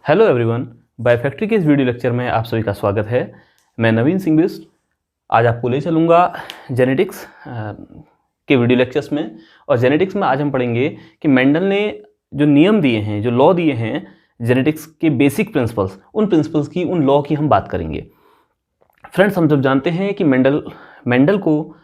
Hello everyone, बायोफैक्ट्री के इस video lecture में आप सभी का स्वागत है। मैं नवीन सिंह बिष्ट आज आपको ले चलूँगा जेनेटिक्स के वीडियो लेक्चर्स में। और जेनेटिक्स में आज हम पढ़ेंगे कि मेंडल ने जो नियम दिए हैं, जो लॉ दिए हैं जेनेटिक्स के बेसिक प्रिंसिपल्स, उन प्रिंसिपल्स की, उन लॉ की हम बात करेंगे। फ्रेंड्स, हम जब जानते हैं कि मेंडल को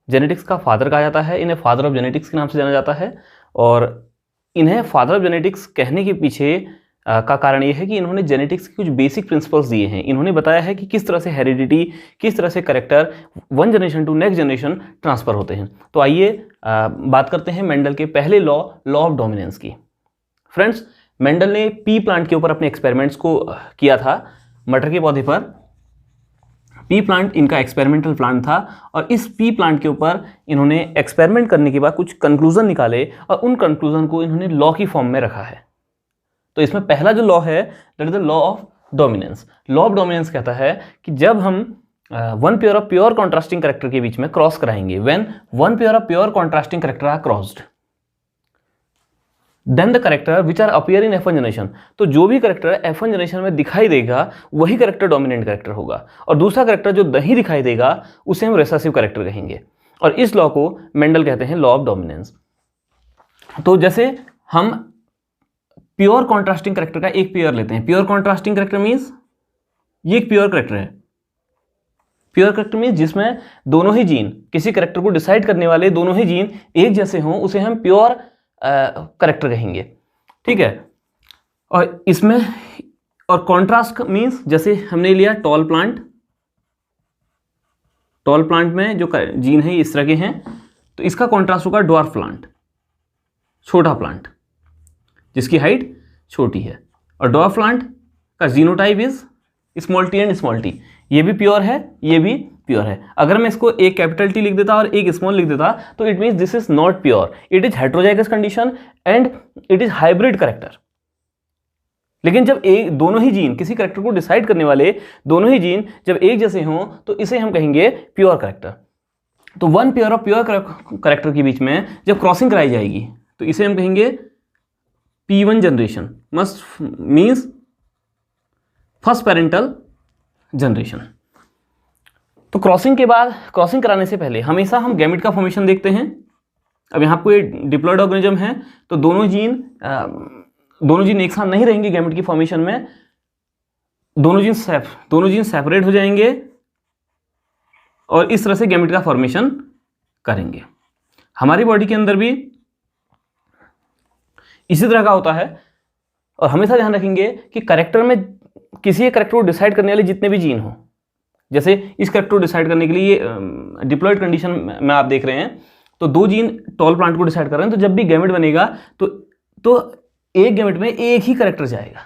जेनेटिक्स का फादर कहा जाता है, इन्हें फादर ऑफ जेनेटिक्स के नाम से जाना जाता है। और इन्हें फादर ऑफ जेनेटिक्स कहने के पीछे का कारण ये है कि इन्होंने जेनेटिक्स के कुछ बेसिक प्रिंसिपल्स दिए हैं। इन्होंने बताया है कि किस तरह से हेरिडिटी, किस तरह से character one generation to next generation transfer होते हैं। तो आइए बात करते हैं मेंडल के पहले लॉ ऑफ डोमिनेंस की। फ्रेंड्स, मेंडल ने पी प्लांट के ऊपर अपने एक्सपेरिमेंट्स को किया था, मटर के पौधे पर। पी प्लांट इनका एक्सपेरिमेंटल प्लांट था और इस पी प्लांट के ऊपर इन्होंने एक्सपेरिमेंट करने के बाद कुछ कंक्लूजन निकाले और उन कंक्लूजन को इन्होंने लॉ की फॉर्म में रखा है। तो इसमें पहला जो लॉ है that is the law of dominance. Law of dominance कहता है कि जब हम one pair of pure contrasting character के बीच में क्रॉस कराएंगे, when one pair of pure contrasting character are crossed, then the character which are appear in F1 generation, तो जो भी कैरेक्टर F1 जनरेशन में दिखाई देगा वही कैरेक्टर डोमिनेंट कैरेक्टर होगा, और दूसरा कैरेक्टर जो नहीं दिखाई देगा उसे हम रिसेसिव कैरेक्टर कहेंगे। और इस लॉ को मेंडल कहते हैं लॉ ऑफ डोमिनेंस। तो जैसे हम प्योर कॉन्ट्रास्टिंग कैरेक्टर का एक पेयर लेते हैं। प्योर कॉन्ट्रास्टिंग कैरेक्टर मींस ये एक प्योर कैरेक्टर है। प्योर कैरेक्टर मींस जिसमें दोनों ही जीन, किसी कैरेक्टर को डिसाइड करने वाले दोनों ही जीन एक जैसे हों, उसे हम प्योर कैरेक्टर कहेंगे। ठीक है। और इसमें और कॉन्ट्रास्ट मींस जैसे हमने लिया टॉल प्लांट। टॉल प्लांट में जो जीन है इस तरह के हैं, तो इसका कॉन्ट्रास्ट होगा ड्वार्फ प्लांट, छोटा प्लांट जिसकी हाइट छोटी है। और ड्वार्फ प्लांट का genotype is small T and small T. ये भी प्योर है, ये भी प्योर है। अगर मैं इसको एक कैपिटल टी लिख देता और एक स्मॉल लिख देता तो it means this is not pure, it is heterozygous condition and it is hybrid character. लेकिन जब एक दोनों ही जीन, किसी कैरेक्टर को डिसाइड करने वाले दोनों ही जीन जब एक जैसे हों तो इसे हम कहेंगे प्योर कैरेक्टर। तो one pair of pure character के बीच में जब क्रॉसिंग कराई जाएगी तो इसे हम कहेंगे P1 generation, must means first parental generation. तो क्रॉसिंग के बाद, क्रॉसिंग कराने से पहले हमेशा हम गैमेट का फॉर्मेशन देखते हैं। अब यहाँ आपको ये डिप्लॉयड ऑर्गेनिज्म है तो दोनों जीन एक साथ नहीं रहेंगे गैमेट की फॉर्मेशन में। दोनों जीन सेपरेट हो जाएंगे और इस तरह से गैमेट का फॉर्मेशन करेंगे। हमारी बॉडी के अंदर भी इसी तरह का होता है। और हमेशा ध्यान रखेंगे कि कैरेक्टर में किसी एक कैरेक्टर को डिसाइड करने वाले जितने भी जीन हो, जैसे इस कैरेक्टर को डिसाइड करने के लिए डिप्लॉयड कंडीशन में आप देख रहे हैं तो दो जीन टॉल प्लांट को डिसाइड कर रहे हैं, तो जब भी गैमेट बनेगा तो एक गैमेट में एक ही कैरेक्टर जाएगा।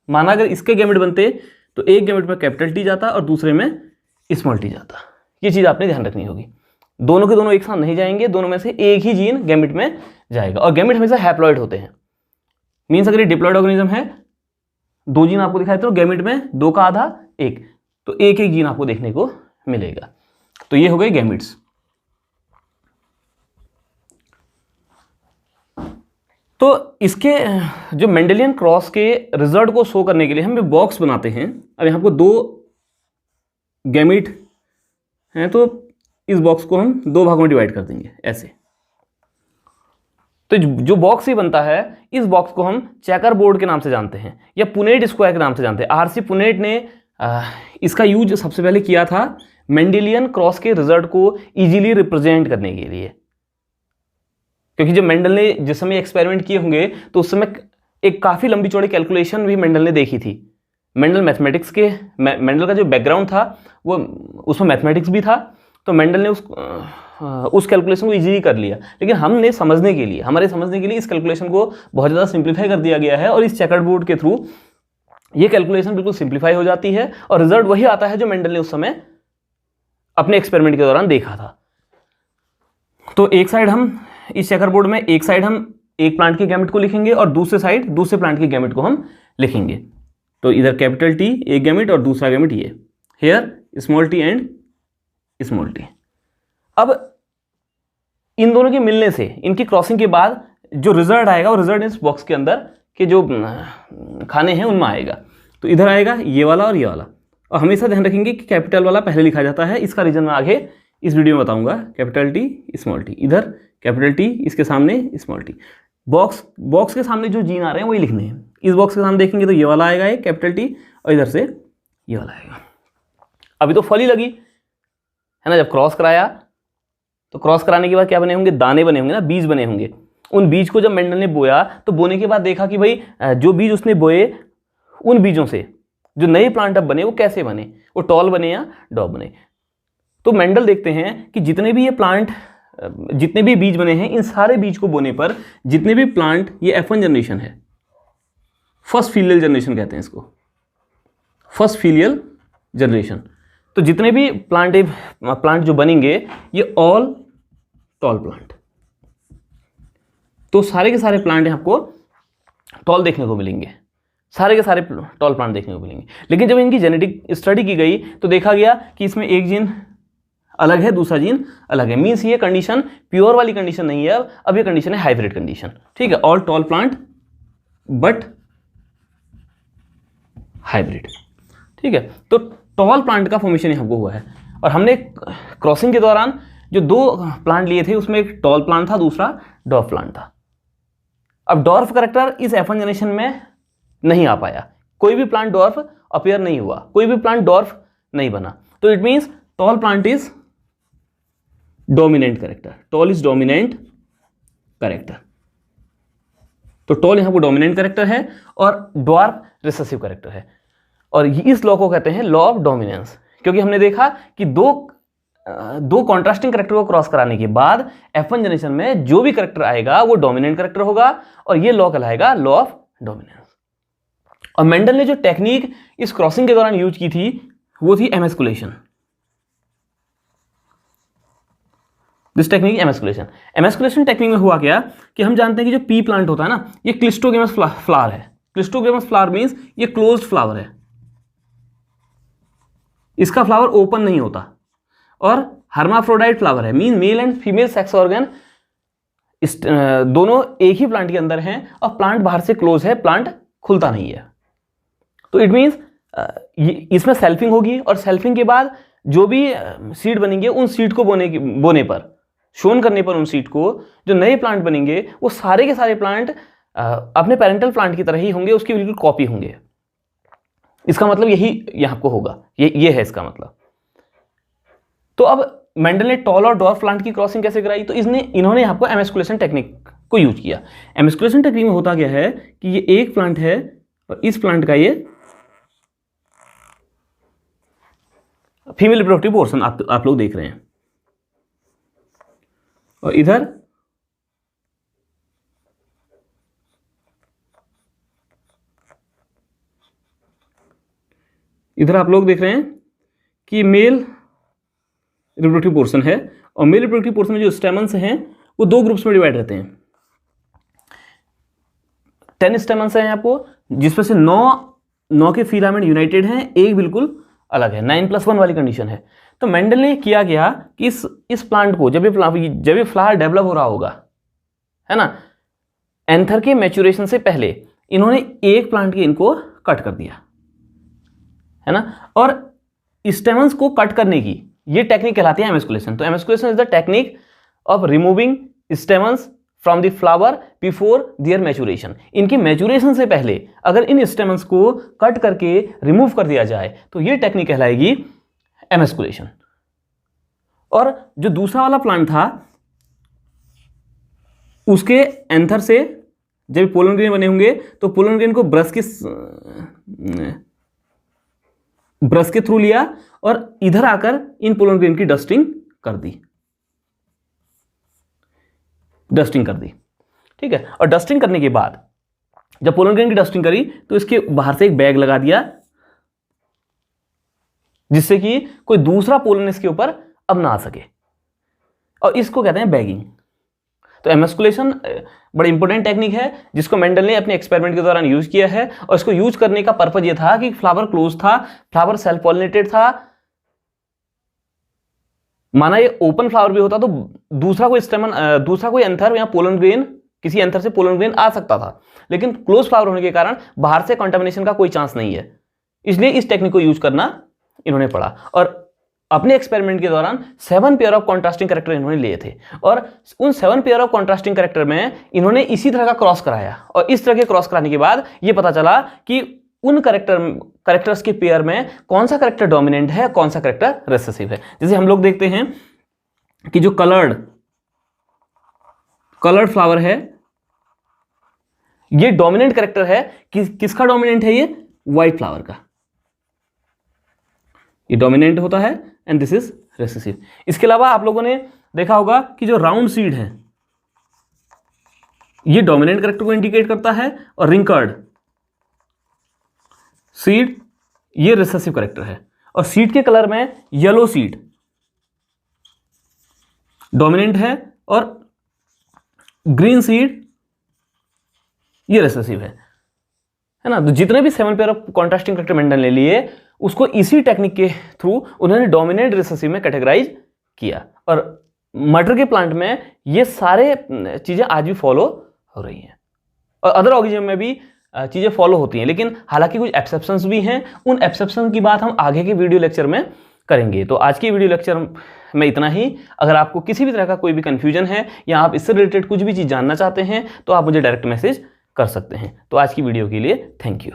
माना अगर इसके गैमेट बनते तो एक गैमेट में कैपिटल टी जाता और दूसरे में स्मॉल टी जाता। ये चीज़ आपने ध्यान रखनी होगी। दोनों के दोनों एक साथ नहीं जाएंगे, दोनों में से एक ही जीन गैमेट में जाएगा। और गैमेट हमेशा हैप्लॉइड होते हैं। मीन्स अगर ये डिप्लॉयड ऑर्गेनिज्म है, दो जीन आपको दिखाई देते हो, गैमेट में दो का आधा एक, तो एक एक जीन आपको देखने को मिलेगा। तो ये हो गए गैमेट्स। तो इसके जो मेंडेलियन क्रॉस के रिजल्ट को शो करने के लिए हम बॉक्स बनाते हैं। अब यहाँ आपको दो गैमेट हैं तो इस बॉक्स को हम दो भागों में डिवाइड कर देंगे ऐसे। तो जो बॉक्स ही बनता है, इस बॉक्स को हम चेकर बोर्ड के नाम से जानते हैं या पुनेट स्क्वायर के नाम से जानते हैं। आरसी पुनेट ने इसका यूज सबसे पहले किया था मेंडेलियन क्रॉस के रिजल्ट को इजीली रिप्रेजेंट करने के लिए। क्योंकि जब मेंडल ने जिस समय एक्सपेरिमेंट किए होंगे तो उस समय एक काफ़ी लंबी चौड़ी कैलकुलेशन भी मेंडल ने देखी थी। मेंडल का जो बैकग्राउंड था वो, उसमें मैथमेटिक्स भी था, तो मेंडल ने उस कैलकुलेशन को इजीली कर लिया। लेकिन हमारे समझने के लिए इस कैलकुलेशन को बहुत ज़्यादा सिंप्लीफाई कर दिया गया है और इस चेकर्ड बोर्ड के थ्रू ये कैलकुलेशन बिल्कुल सिंप्लीफाई हो जाती है और रिजल्ट वही आता है जो मेंडल ने उस समय अपने एक्सपेरिमेंट के दौरान देखा था। तो एक साइड हम इस चेकर बोर्ड में एक साइड हम एक प्लांट के गैमेट को लिखेंगे और दूसरे साइड दूसरे प्लांट के गैमेट को हम लिखेंगे। तो इधर कैपिटल टी एक गैमेट और दूसरा गैमेट ये, here small T and small T. अब इन दोनों के मिलने से, इनकी क्रॉसिंग के बाद जो रिजल्ट आएगा वो रिजल्ट इस बॉक्स के अंदर के जो खाने हैं उनमें आएगा। तो इधर आएगा ये वाला और ये वाला, और हमेशा ध्यान रखेंगे कि कैपिटल वाला पहले लिखा जाता है। इसका रीजन मैं आगे इस वीडियो में बताऊंगा। कैपिटल टी स्मॉल टी, इधर कैपिटल टी, इसके सामने स्मॉल टी। बॉक्स के सामने जो जीन आ रहे हैं वही लिखने हैं। इस बॉक्स के सामने देखेंगे तो ये वाला आएगा एक कैपिटल टी, और इधर से ये वाला आएगा। अभी तो फली लगी है ना, जब क्रॉस कराया तो क्रॉस कराने के बाद क्या बने होंगे, दाने बने होंगे ना, बीज बने होंगे। उन बीज को जब मेंडल ने बोया तो बोने के बाद देखा कि भाई जो बीज उसने बोए उन बीजों से जो नए प्लांट अब बने वो कैसे बने, वो टॉल बने या डॉ बने। तो मेंडल देखते हैं कि जितने भी ये प्लांट, जितने भी बीज बने हैं, इन सारे बीज को बोने पर जितने भी प्लांट, ये F1 जनरेशन है, फर्स्ट फीलियल जनरेशन कहते हैं इसको, फर्स्ट फीलियल जनरेशन। तो जितने भी प्लांट जो बनेंगे ये ऑल टॉल प्लांट। तो सारे के सारे प्लांट आपको टॉल देखने को मिलेंगे, सारे के सारे टॉल प्लांट देखने को मिलेंगे। लेकिन जब इनकी जेनेटिक स्टडी की गई तो देखा गया कि इसमें एक जीन अलग है, दूसरा जीन अलग है। मीन्स ये कंडीशन प्योर वाली कंडीशन नहीं है, अब ये कंडीशन है हाइब्रिड कंडीशन। ठीक है, all tall plant but hybrid. ठीक है, तो टॉल प्लांट का फॉर्मेशन यहाँ को हुआ है। और हमने क्रॉसिंग के दौरान जो दो प्लांट लिए थे उसमें एक टॉल प्लांट था, दूसरा डॉर्फ प्लांट था। अब डॉर्फ कैरेक्टर इस F1 जनरेशन में नहीं आ पाया, कोई भी प्लांट डॉर्फ अपीयर नहीं हुआ, कोई भी प्लांट डॉर्फ नहीं बना। तो it means tall plant is dominant character, tall is dominant character. तो टॉल यहां पर डोमिनेंट कैरेक्टर है और डॉर्फ रिसेसिव कैरेक्टर है। और इस लॉ को कहते हैं लॉ ऑफ डोमिनेंस, क्योंकि हमने देखा कि दो कॉन्ट्रास्टिंग कैरेक्टर को क्रॉस कराने के बाद F1 जनरेशन में जो भी कैरेक्टर आएगा वो डोमिनेंट कैरेक्टर होगा, और ये लॉ कहलाएगा लॉ ऑफ डोमिनेंस। और मेंडल ने जो टेक्निक इस क्रॉसिंग के दौरान यूज की थी वो थी emasculation. This technique emasculation. Emasculation technique में हुआ क्या कि हम जानते हैं कि जो पी प्लांट होता है ना, ये क्लिस्टोगेमस फ्लावर है। क्लिस्टोगेमस फ्लावर मींस ये क्लोज्ड फ्लावर है, इसका फ्लावर ओपन नहीं होता। और हर्माफ्रोडाइट फ्लावर है, mean male and female sex organ दोनों एक ही प्लांट के अंदर हैं, और प्लांट बाहर से क्लोज है, प्लांट खुलता नहीं है। तो इट मीन्स इसमें सेल्फिंग होगी, और सेल्फिंग के बाद जो भी सीड बनेंगे उन सीड को बोने पर, शोन करने पर उन सीड को, जो नए प्लांट बनेंगे वो सारे के सारे प्लांट अपने पेरेंटल प्लांट की तरह ही होंगे, उसकी बिल्कुल कॉपी होंगे। इसका मतलब यही यहां को होगा, ये है इसका मतलब। तो अब मेंडल ने टॉल और डॉर्फ प्लांट की क्रॉसिंग कैसे कराई, तो इन्होंने यहाँ पर एमस्कुलेशन टेक्निक को यूज किया। एमस्कुलेशन टेक्निक में होता क्या है कि ये एक प्लांट है और इस प्लांट का ये फीमेल रिप्रोडक्टिव पोर्शन आप लोग देख रहे हैं, और इधर आप लोग देख रहे हैं कि मेल रिप्रोडक्टिव पोर्शन है। और मेल रिप्रोडक्टिव पोर्शन में जो स्टेमन्स हैं वो दो ग्रुप्स में डिवाइड रहते हैं। 10 स्टेमन्स हैं आपको, जिसमें से 9 के फिलामेंट यूनाइटेड हैं, एक बिल्कुल अलग है, 9+1 वाली कंडीशन है। तो मेंडल ने किया गया कि इस प्लांट को जब ये फ्लावर डेवलप हो रहा होगा, है ना, एंथर के मैच्योरेशन से पहले इन्होंने एक प्लांट के इनको कट कर दिया, है ना। और स्टेमन्स को कट करने की ये टेक्निक कहलाती है एमस्कुलेशन। तो emasculation is the technique of removing stamens from the flower before their maturation. इनकी मैच्योरेशन से पहले अगर इन स्टेमन्स को कट करके रिमूव कर दिया जाए तो ये टेक्निक कहलाएगी एमस्कुलेशन। और जो दूसरा वाला प्लांट था उसके एंथर से जब पोलन ग्रेन बने होंगे तो पोलन ग्रेन को ब्रश के थ्रू लिया और इधर आकर इन पोलन ग्रेन की डस्टिंग कर दी, ठीक है। और डस्टिंग करने के बाद जब पोलन ग्रेन की डस्टिंग करी तो इसके बाहर से एक बैग लगा दिया, जिससे कि कोई दूसरा पोलन इसके ऊपर अब ना आ सके, और इसको कहते हैं बैगिंग। तो एमस्कुलेशन बड़ी इंपॉर्टेंट टेक्निक है जिसको मेंडल ने अपने एक्सपेरिमेंट के दौरान यूज किया है। और इसको यूज करने का पर्पज ये था कि फ्लावर क्लोज था, फ्लावर सेल्फ पॉलिनेटेड था। माना ये ओपन फ्लावर भी होता तो दूसरा कोई स्टेमन, दूसरा कोई एंथर या पोलन ग्रेन किसी एंथर से पोलन ग्रेन आ सकता था, लेकिन क्लोज फ्लावर होने के कारण बाहर से कंटामिनेशन का कोई चांस नहीं है, इसलिए इस टेक्निक को यूज करना इन्होंने पढ़ा। और अपने एक्सपेरिमेंट के दौरान 7 पेयर ऑफ कॉन्ट्रास्टिंग कैरेक्टर इन्होंने लिए थे और उन 7 पेयर ऑफ कॉन्ट्रास्टिंग कैरेक्टर में इन्होंने इसी तरह का क्रॉस कराया और इस तरह के क्रॉस कराने के बाद ये पता चला कि उन कैरेक्टर्स के पेयर में कौन सा कैरेक्टर डोमिनेंट है, कौन सा कैरेक्टर रिसेसिव है। जैसे हम लोग देखते हैं कि जो कलर्ड फ्लावर है ये डोमिनेंट कैरेक्टर है, किसका डोमिनेंट है, ये व्हाइट फ्लावर का, ये डोमिनेंट होता है एंड दिस इज रिसेसिव। इसके अलावा आप लोगों ने देखा होगा कि जो राउंड सीड है ये डोमिनेंट कैरेक्टर को इंडिकेट करता है और रिंकर्ड सीड ये रिसेसिव कैरेक्टर है। और सीड के कलर में येलो सीड डोमिनेंट है और ग्रीन सीड ये रिसेसिव है ना। तो जितने भी 7 pair of contrasting character Mendel ने लिए उसको इसी टेक्निक के थ्रू उन्होंने डोमिनेंट रिसेसिव में कैटेगराइज किया और मटर के प्लांट में ये सारे चीजें आज भी फॉलो हो रही हैं और अदर ऑर्गेनिज्म में भी चीजें फॉलो होती हैं, लेकिन हालांकि कुछ एक्सेप्शंस भी हैं। उन एक्सेप्शन की बात हम आगे के वीडियो लेक्चर में करेंगे। तो आज की वीडियो लेक्चर में इतना ही। अगर आपको किसी भी तरह का कोई भी कंफ्यूजन है या आप इससे रिलेटेड कुछ भी चीज़ जानना चाहते हैं तो आप मुझे डायरेक्ट मैसेज कर सकते हैं। तो आज की वीडियो के लिए थैंक यू।